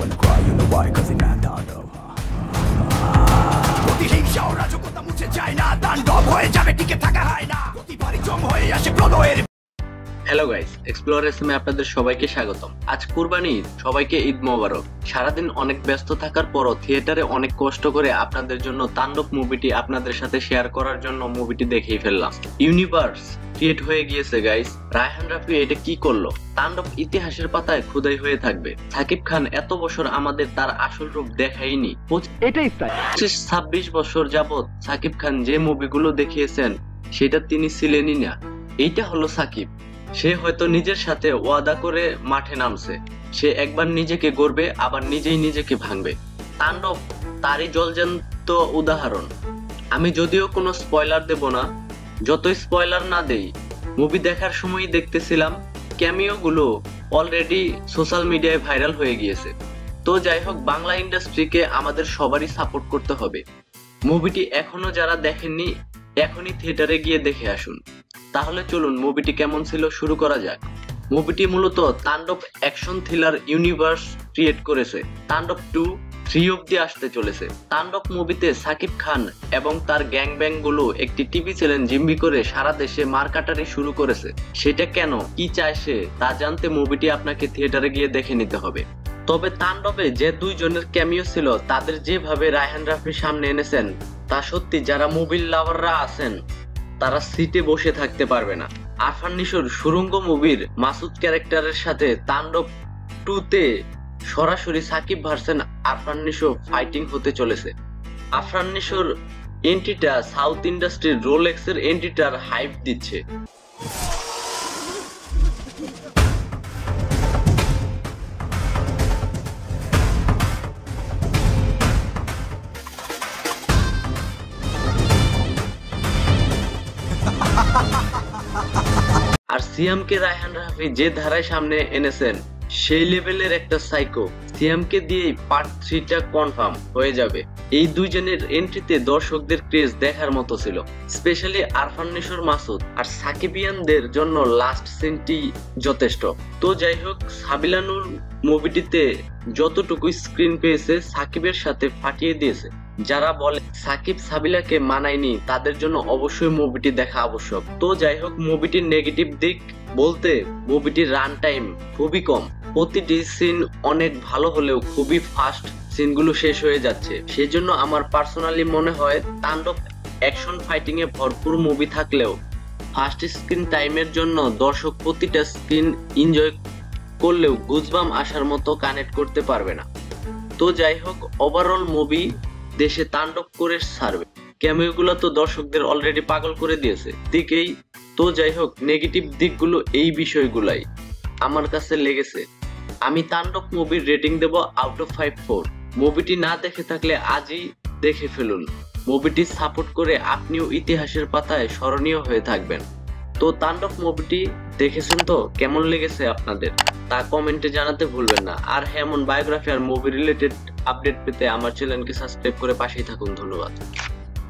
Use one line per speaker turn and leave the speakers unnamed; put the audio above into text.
wanna cry, you know why? Cause it's not taandab. প্রতিহিংসা ও রাজকতা মুছে যায় না, তাণ্ডব হয়ে যাবে টিকে থাকা হয় না, প্রতিবারই জং হয়ে আসে প্রলয়ের।
হ্যালো গাইস, এক্সপ্লোর এসএমে আপনাদের সবাইকে স্বাগতম। আজ কুরবানি ঈদ, সবাইকে ঈদ মোবারক। সারাদিন অনেক ব্যস্ত থাকার পরও থিয়েটারে অনেক কষ্ট করে আপনাদের জন্য তাণ্ডব মুভিটি আপনাদের সাথে শেয়ার করার জন্য মুভিটি দেখেই ফেললাম। ইউনিভার্স ক্রিয়েট হয়ে গিয়েছে গাইস। রায়হান রাফি এটা কি করলো? তাণ্ডব ইতিহাসের পাতায় খোদাই হয়ে থাকবে। সাকিব খান এত বছর আমাদের তার আসল রূপ দেখায়নি। 26 বছর যাবত সাকিব খান যে মুভিগুলো দেখিয়েছেন সেটা তিনি ছিলেনই না। এইটা হলো সাকিব। সে হয়তো নিজের সাথে ওয়াদা করে মাঠে নামছে। সে একবার নিজেকে গড়বে, আবার নিজেই নিজেকে ভাঙবে। তাণ্ডব তারই জলজ্যান্ত উদাহরণ। আমি যদিও কোনো স্পয়লার দেব না, যতই স্পয়লার না দেই, মুভি দেখার সময়ই দেখতেছিলাম ক্যামিও গুলো অলরেডি সোশ্যাল মিডিয়ায় ভাইরাল হয়ে গিয়েছে। তো যাই হোক, বাংলা ইন্ডাস্ট্রিকে আমাদের সবারই সাপোর্ট করতে হবে। মুভিটি এখনো যারা দেখেননি, এখনই থিয়েটারে গিয়ে দেখে আসুন। তাহলে চলুন মুভিটি কেমন ছিল শুরু করা যাক। মুভিটি মূলত তাণ্ডব অ্যাকশন থ্রিলার ইউনিভার্স ক্রিয়েট করেছে। তাণ্ডব 2, 3 অব্দি আসতে চলেছে। তাণ্ডব মুভিতে সাকিব খান এবং তার গ্যাং ব্যাং গুলো একটি টিভি চ্যানেল জিম্মি করে সারা দেশে মারকাটারি শুরু করেছে। সেটা কেন, কি চায় সে, তা জানতে মুভিটি আপনাকে থিয়েটারে গিয়ে দেখে নিতে হবে। তবে তাণ্ডবে যে দুইজনের ক্যামিও ছিল, তাদের যেভাবে রায়হান রাফির সামনে এনেছেন, তা সত্যি যারা মুভির লাভাররা আছেন তারা সিটে বসে থাকতে পারবে না। আরফান নিশোর সুরঙ্গ মুভির মাসুদ ক্যারেক্টারের সাথে তাণ্ডব 2 তে সরাসরি সাকিব ভার্সেস আরফান নিশো ফাইটিং হতে চলেছে। আরফান নিশোর এন্ট্রিটা সাউথ ইন্ডাস্ট্রির রোলেক্সের এন্ট্রিটার হাইপ দিচ্ছে। আর সিয়ামকে রায়হান রাফি যে ধারায় সামনে এনেছেন, সেই লেভেলের একটা সাইকো। সিয়ামকে দিয়ে পার্ট 3টা কনফার্ম হয়ে যাবে। এই দুইজনের এন্ট্রিতে দর্শকদের ক্রেজ দেখার মতো ছিল, স্পেশালি আরফান নিশোর মাসুদ। আর সাকিবিয়ানদের জন্য লাস্ট সিনটি যথেষ্ট। তো যাই হোক, সাবিলা নূর মুভিটিতে যতটুকু স্ক্রিন পেয়েছে সাকিবের সাথে ফাটিয়ে দিয়েছে। যারা বলে সাকিব সাবিলাকে মানায়নি, তাদের জন্য অবশ্যই মুভিটি দেখা আবশ্যক। তো যাই হোক, মুভিটির নেগেটিভ দিক বলতে মুভিটির রান টাইম খুবই কম। প্রতিটি সিন অনেক ভালো হলেও খুবই ফাস্ট সিনগুলো শেষ হয়ে যাচ্ছে। সেজন্য আমার পার্সোনালি মনে হয় তাণ্ডব অ্যাকশন ফাইটিং এ ভরপুর মুভি থাকলেও ফাস্ট স্ক্রিন টাইমের জন্য দর্শক প্রতিটা স্ক্রিন এনজয় করলেও গুজবাম আসার মতো কানেক্ট করতে পারবে না। তো যাই হোক, ওভারঅল মুভি দেশে তাণ্ডব করে ছাড়বে। ক্যামিওগুলো তো দর্শকদের অলরেডি পাগল করে দিয়েছে দিকেই। তো যাই হোক, নেগেটিভ দিকগুলো এই বিষয়গুলাই আমার কাছে লেগেছে। আমি তাণ্ডব মুভির রেটিং দেব আউট অফ 5-4। মুভিটি না দেখে থাকলে আজই দেখে ফেলুন। মুভিটি সাপোর্ট করে আপনিও ইতিহাসের পাতায় স্মরণীয় হয়ে থাকবেন। তো তাণ্ডব মুভিটি দেখেছেন তো, কেমন লেগেছে আপনাদের তা কমেন্টে জানাতে ভুলবেন না। আর এমন বায়োগ্রাফি আর মুভি রিলেটেড আপডেট পেতে আমার চ্যানেলকে সাবস্ক্রাইব করে পাশেই থাকুন। ধন্যবাদ।